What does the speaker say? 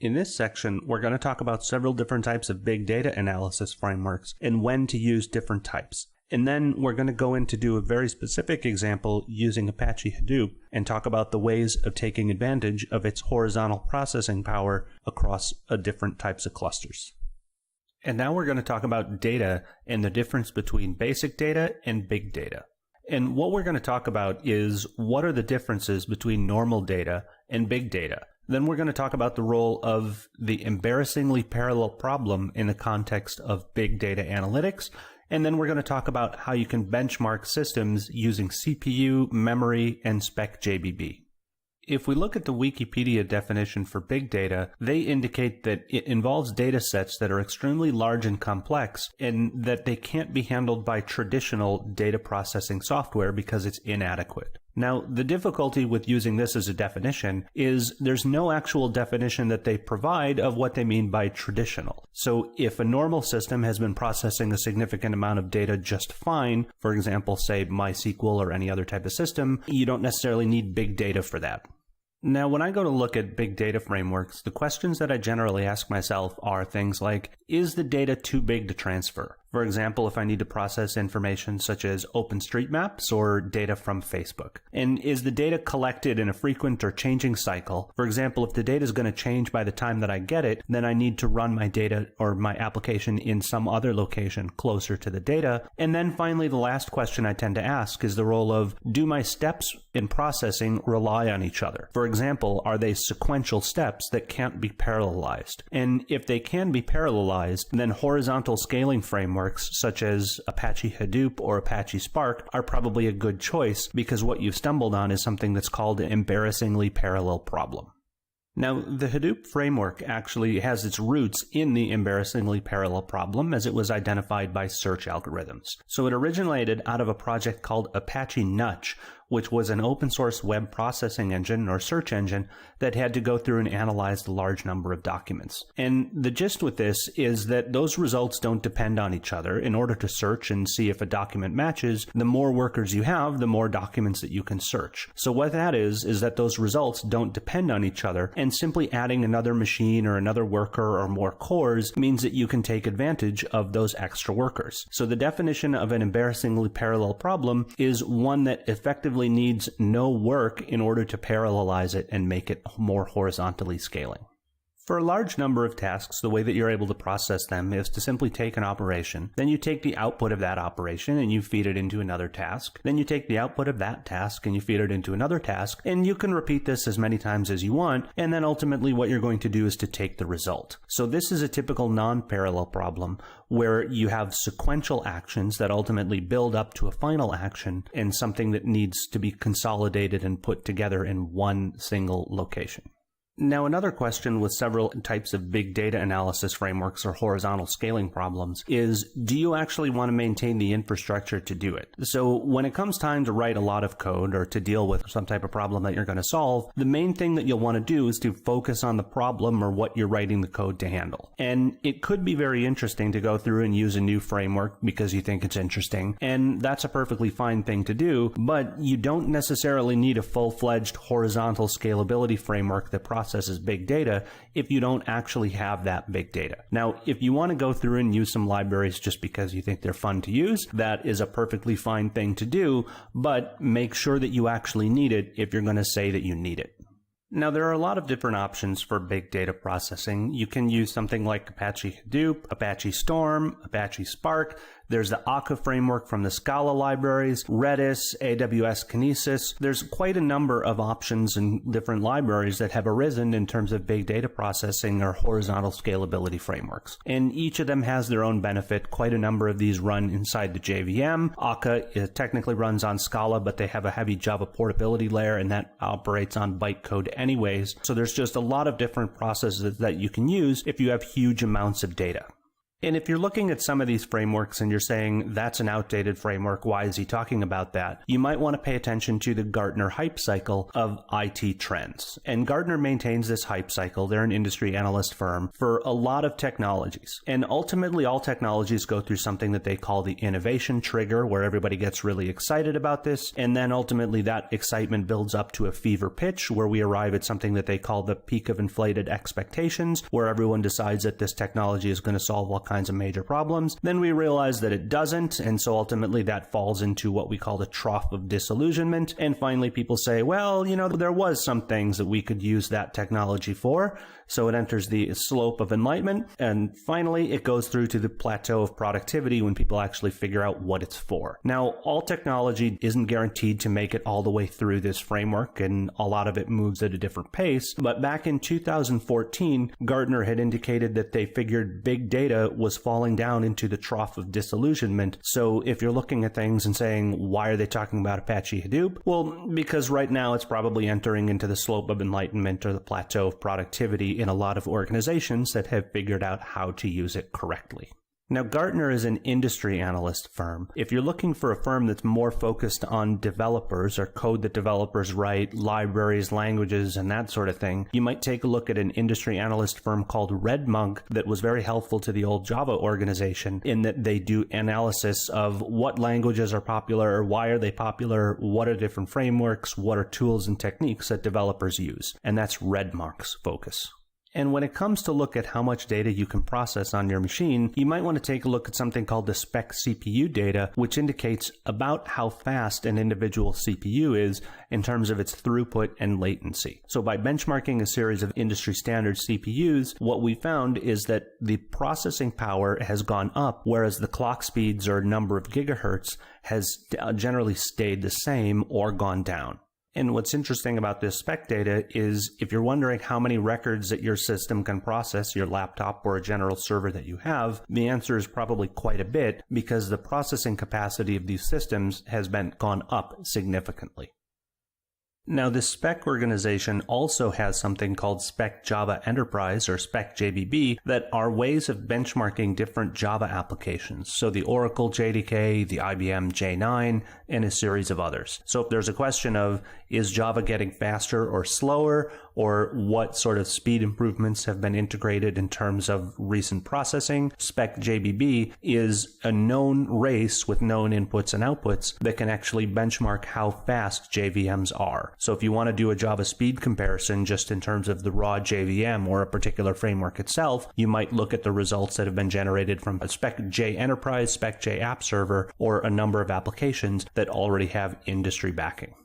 In this section, we're going to talk about several different types of big data analysis frameworks and when to use different types. And then we're going to go in to do a very specific example using Apache Hadoop and talk about the ways of taking advantage of its horizontal processing power across different types of clusters. And now we're going to talk about data and the difference between basic data and big data. And what we're going to talk about is what are the differences between normal data and big data. Then we're going to talk about the role of the embarrassingly parallel problem in the context of big data analytics. And then we're going to talk about how you can benchmark systems using CPU, memory, and SPECjbb. If we look at the Wikipedia definition for big data, they indicate that it involves data sets that are extremely large and complex and that they can't be handled by traditional data processing software because it's inadequate. Now, the difficulty with using this as a definition is there's no actual definition that they provide of what they mean by traditional. So if a normal system has been processing a significant amount of data just fine, for example, say MySQL or any other type of system, you don't necessarily need big data for that. Now, when I go to look at big data frameworks, the questions that I generally ask myself are things like, is the data too big to transfer? For example, if I need to process information such as OpenStreetMaps or data from Facebook. And is the data collected in a frequent or changing cycle? For example, if the data is going to change by the time that I get it, then I need to run my data or my application in some other location closer to the data. And then finally, the last question I tend to ask is the role of, do my steps in processing rely on each other? For example, are they sequential steps that can't be parallelized? And if they can be parallelized, then horizontal scaling frameworks such as Apache Hadoop or Apache Spark are probably a good choice because what you've stumbled on is something that's called an embarrassingly parallel problem. Now, the Hadoop framework actually has its roots in the embarrassingly parallel problem as it was identified by search algorithms. So it originated out of a project called Apache Nutch, which was an open source web processing engine or search engine that had to go through and analyze a large number of documents. And the gist with this is that those results don't depend on each other. In order to search and see if a document matches, the more workers you have, the more documents that you can search. So what that is that those results don't depend on each other, and simply adding another machine or another worker or more cores means that you can take advantage of those extra workers. So the definition of an embarrassingly parallel problem is one that effectively needs no work in order to parallelize it and make it more horizontally scaling. For a large number of tasks, the way that you're able to process them is to simply take an operation, then you take the output of that operation and you feed it into another task, then you take the output of that task and you feed it into another task, and you can repeat this as many times as you want, and then ultimately what you're going to do is to take the result. So this is a typical non-parallel problem where you have sequential actions that ultimately build up to a final action and something that needs to be consolidated and put together in one single location. Now, another question with several types of big data analysis frameworks or horizontal scaling problems is, do you actually want to maintain the infrastructure to do it? So when it comes time to write a lot of code or to deal with some type of problem that you're going to solve, the main thing that you'll want to do is to focus on the problem or what you're writing the code to handle. And it could be very interesting to go through and use a new framework because you think it's interesting, and that's a perfectly fine thing to do, but you don't necessarily need a full-fledged horizontal scalability framework that processes big data if you don't actually have that big data. Now, if you want to go through and use some libraries just because you think they're fun to use, that is a perfectly fine thing to do, but make sure that you actually need it if you're going to say that you need it. Now, there are a lot of different options for big data processing. You can use something like Apache Hadoop, Apache Storm, Apache Spark. There's the Akka framework from the Scala libraries, Redis, AWS Kinesis. There's quite a number of options and different libraries that have arisen in terms of big data processing or horizontal scalability frameworks. And each of them has their own benefit. Quite a number of these run inside the JVM. Akka technically runs on Scala, but they have a heavy Java portability layer, and that operates on bytecode anyways. So there's just a lot of different processes that you can use if you have huge amounts of data. And if you're looking at some of these frameworks and you're saying, that's an outdated framework, why is he talking about that? You might want to pay attention to the Gartner hype cycle of IT trends. And Gartner maintains this hype cycle, they're an industry analyst firm, for a lot of technologies. And ultimately, all technologies go through something that they call the innovation trigger, where everybody gets really excited about this. And then ultimately, that excitement builds up to a fever pitch, where we arrive at something that they call the peak of inflated expectations, where everyone decides that this technology is going to solve all kinds of major problems. Then we realize that it doesn't, and so ultimately that falls into what we call the trough of disillusionment. And finally people say, well, there was some things that we could use that technology for. So it enters the slope of enlightenment, and finally it goes through to the plateau of productivity when people actually figure out what it's for. Now, all technology isn't guaranteed to make it all the way through this framework, and a lot of it moves at a different pace. But back in 2014, Gartner had indicated that they figured big data was falling down into the trough of disillusionment. So if you're looking at things and saying, why are they talking about Apache Hadoop? Well, because right now it's probably entering into the slope of enlightenment or the plateau of productivity in a lot of organizations that have figured out how to use it correctly. Now, Gartner is an industry analyst firm. If you're looking for a firm that's more focused on developers or code that developers write, libraries, languages, and that sort of thing, you might take a look at an industry analyst firm called RedMonk that was very helpful to the old Java organization in that they do analysis of what languages are popular, why are they popular, what are different frameworks, what are tools and techniques that developers use. And that's RedMonk's focus. And when it comes to look at how much data you can process on your machine, you might want to take a look at something called the SPECjbb data, which indicates about how fast an individual CPU is in terms of its throughput and latency. So by benchmarking a series of industry standard CPUs, what we found is that the processing power has gone up, whereas the clock speeds or number of gigahertz has generally stayed the same or gone down. And what's interesting about this spec data is if you're wondering how many records that your system can process, your laptop or a general server that you have, the answer is probably quite a bit because the processing capacity of these systems has gone up significantly. Now, this SPEC organization also has something called SPECjbb Enterprise, or SPECjbb, that are ways of benchmarking different Java applications. So the Oracle JDK, the IBM J9, and a series of others. So if there's a question of, is Java getting faster or slower, or what sort of speed improvements have been integrated in terms of recent processing, SPECjbb is a known race with known inputs and outputs that can actually benchmark how fast JVMs are. So if you want to do a Java speed comparison just in terms of the raw JVM or a particular framework itself, you might look at the results that have been generated from a SPECj Enterprise, SPECj App Server, or a number of applications that already have industry backing.